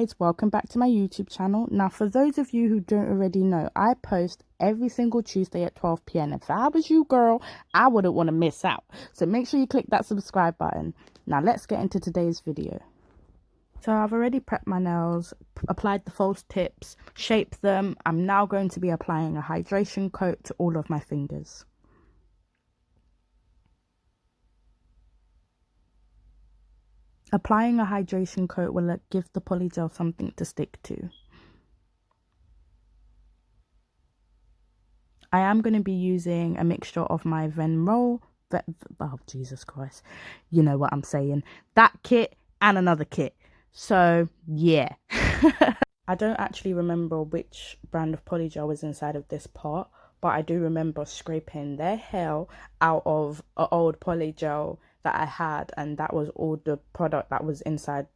guys, welcome back to my YouTube channel. Now for those of you who don't already know, I post every single Tuesday at 12 p.m. If I was you, girl, I wouldn't want to miss out. So make sure you click that subscribe button. Now let's get into today's video. So I've already prepped my nails, applied the false tips, shaped them. I'm now going to be applying a hydration coat to all of my fingers. Applying a hydration coat will give the polygel something to stick to. I am going to be using a mixture of my Vrenmol, oh Jesus Christ, you know what I'm saying, that kit and another kit. So yeah. I don't actually remember which brand of polygel was inside of this pot, but I do remember scraping the hell out of an old polygel that I had, and that was all the product that was inside,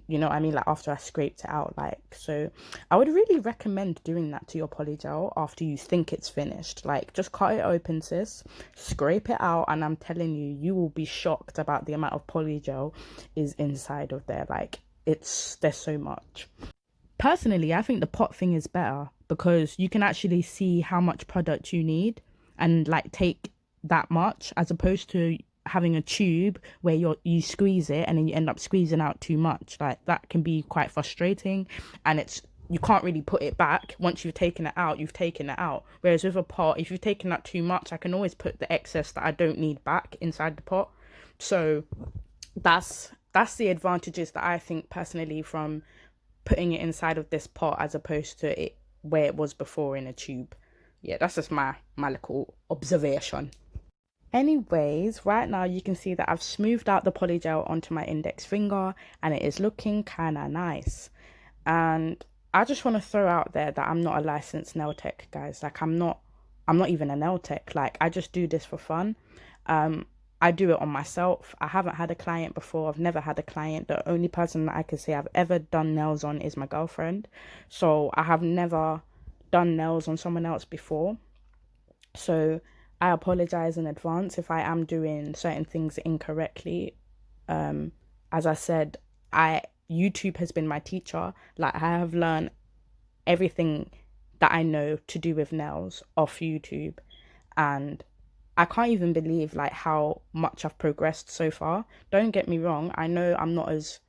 you know what I mean, like after I scraped it out. Like, so I would really recommend doing that to your polygel after you think it's finished. Like, just cut it open, sis, scrape it out, and I'm telling you, you will be shocked about the amount of polygel is inside of there. Like, there's so much. Personally, I think the pot thing is better because you can actually see how much product you need and like take that much, as opposed to having a tube where you squeeze it and then you end up squeezing out too much. Like, that can be quite frustrating, and you can't really put it back. Once you've taken it out, you've taken it out. Whereas with a pot, if you've taken out too much, I can always put the excess that I don't need back inside the pot. So that's the advantages that I think personally from putting it inside of this pot as opposed to it where it was before in a tube. Yeah, that's just my little observation. Anyways, right now you can see that I've smoothed out the polygel onto my index finger and it is looking kind of nice. And I just want to throw out there that I'm not a licensed nail tech, guys. Like, I'm not even a nail tech. Like, I just do this for fun. I do it on myself. I haven't had a client before. I've never had a client. The only person that I can say I've ever done nails on is my girlfriend. So I have never done nails on someone else before. So I apologize in advance if I am doing certain things incorrectly. As I said, YouTube has been my teacher. Like, I have learned everything that I know to do with nails off YouTube, and I can't even believe like how much I've progressed so far. Don't get me wrong, I know I'm not as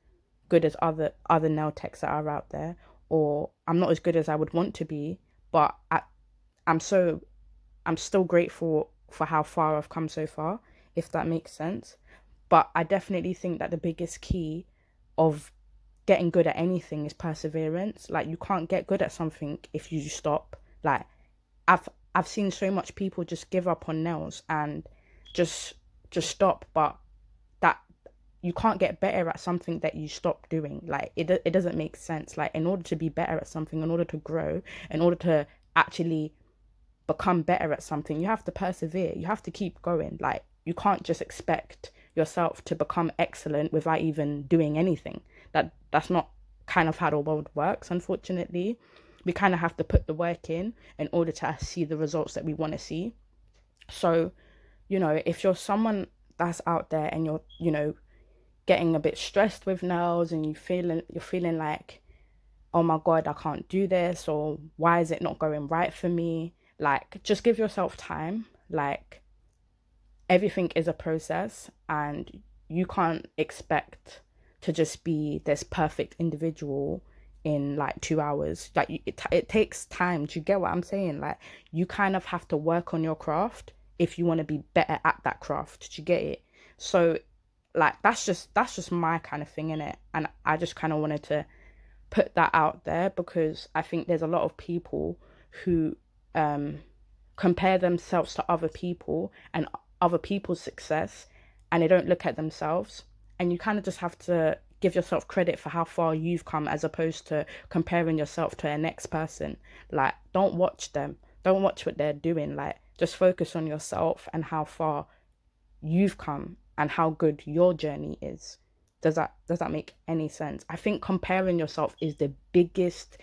good as other nail techs that are out there, or I'm not as good as I would want to be, but I'm still grateful for how far I've come so far, if that makes sense. But I definitely think that the biggest key of getting good at anything is perseverance. Like, you can't get good at something if you stop. Like, I've seen so much people just give up on nails and just stop, but that you can't get better at something that you stop doing. Like, it doesn't make sense. Like, in order to be better at something, in order to grow, in order to actually become better at something, you have to persevere. You have to keep going. Like, you can't just expect yourself to become excellent without even doing anything. That's not kind of how the world works, unfortunately. We kind of have to put the work in order to see the results that we want to see. So, you know, if you're someone that's out there and you're, you know, getting a bit stressed with nails and you're feeling like, oh my God, I can't do this, or why is it not going right for me? Like, just give yourself time. Like, everything is a process, and you can't expect to just be this perfect individual in like 2 hours. Like, it takes time. Do you get what I'm saying? Like, you kind of have to work on your craft if you want to be better at that craft. Do you get it? So like, that's just my kind of thing in it, and I just kind of wanted to put that out there because I think there's a lot of people who compare themselves to other people and other people's success, and they don't look at themselves. And you kind of just have to give yourself credit for how far you've come, as opposed to comparing yourself to the next person. Like, don't watch them. Don't watch what they're doing. Like, just focus on yourself and how far you've come and how good your journey is. Does that make any sense? I think comparing yourself is the biggest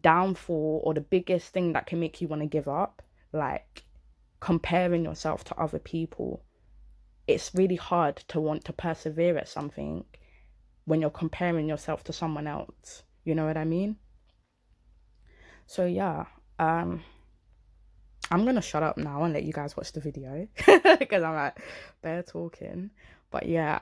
downfall, or the biggest thing that can make you want to give up. Like, comparing yourself to other people. It's really hard to want to persevere at something when you're comparing yourself to someone else. You know what I mean? So yeah, I'm gonna shut up now and let you guys watch the video because I'm like bare talking. But yeah,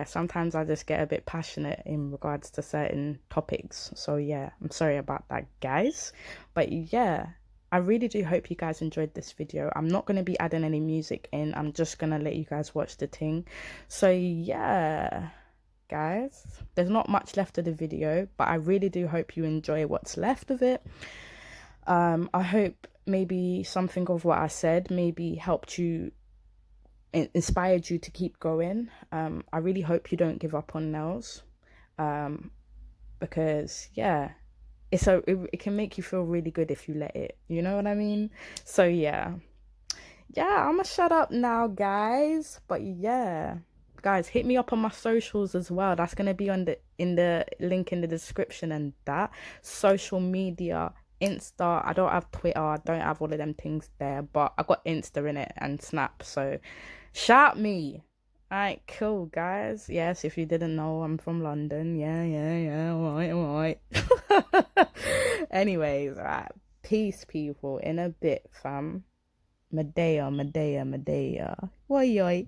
sometimes I just get a bit passionate in regards to certain topics. So yeah, I'm sorry about that, guys. But yeah, I really do hope you guys enjoyed this video. I'm not gonna be adding any music in. I'm just gonna let you guys watch the thing. So yeah, guys, there's not much left of the video, but I really do hope you enjoy what's left of it. I hope maybe something of what I said maybe helped you, inspired you to keep going. I really hope you don't give up on nails, because yeah, it can make you feel really good if you let it, you know what I mean? So yeah, I'm gonna shut up now, guys. But yeah, guys, hit me up on my socials as well. That's gonna be on the link in the description, and that social media, Insta. I don't have Twitter, I don't have all of them things there, but I got Insta in it and Snap. So shout me. All right, cool, guys. Yes, if you didn't know, I'm from London. Yeah. All right. Anyways, all right. Peace, people. In a bit, fam. Medea. Oi, oi.